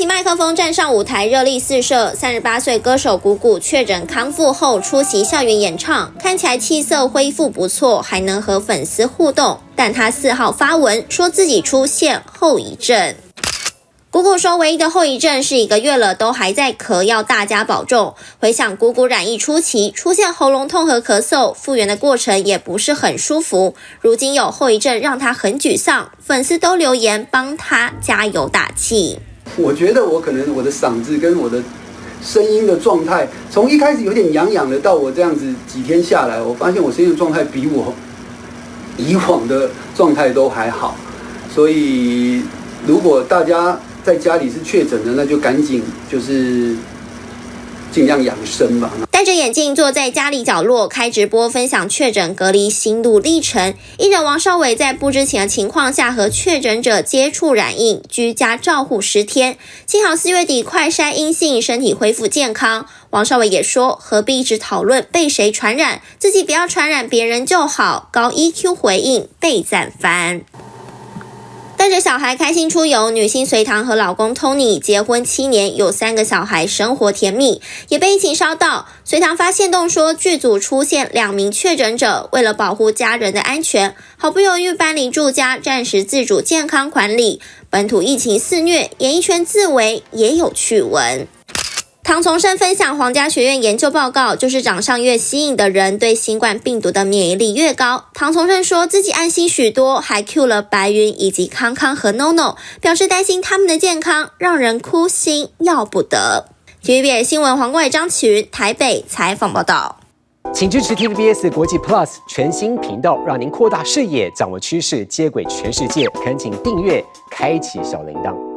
起麦克风站上舞台，热力四射。38岁歌手谷谷确诊康复后出席校园演唱，看起来气色恢复不错，还能和粉丝互动。但他4号发文说自己出现后遗症。谷谷说，唯一的后遗症是1个月了都还在咳，要大家保重。回想谷谷染疫初期出现喉咙痛和咳嗽，复原的过程也不是很舒服。如今有后遗症让他很沮丧，粉丝都留言帮他加油打气。我觉得我可能我的嗓子跟我的声音的状态，从一开始有点痒痒的，到我这样子几天下来，我发现我声音的状态比我以往的状态都还好。所以如果大家在家里是确诊的，那就赶紧就是尽量养生吧。戴着眼镜坐在家里角落开直播分享确诊隔离心路历程。艺人王少伟在不知情的情况下和确诊者接触染疫，居家照护10天，幸好4月底快筛阴性，身体恢复健康。王少伟也说，何必一直讨论被谁传染，自己不要传染别人就好。高 EQ 回应被赞翻。带着小孩开心出游，女星隋棠和老公 Tony 结婚7年，有3个小孩，生活甜蜜，也被疫情烧到。隋棠发限动说，剧组出现2名确诊者，为了保护家人的安全，毫不犹豫搬离住家，暂时自主健康管理。本土疫情肆虐，演艺圈自危也有趣闻。唐从圣分享皇家学院研究报告，就是长相越吸引的人，对新冠病毒的免疫力越高。唐从圣说自己安心许多，还 cue 了白云以及康康和 NONO， 表示担心他们的健康，让人哭心要不得。TVBS 新闻黄冠伟、张启云台北采访报道。请支持 TVBS 国际 Plus 全新频道，让您扩大视野，掌握趋势，接轨全世界。恳请订阅，开启小铃铛。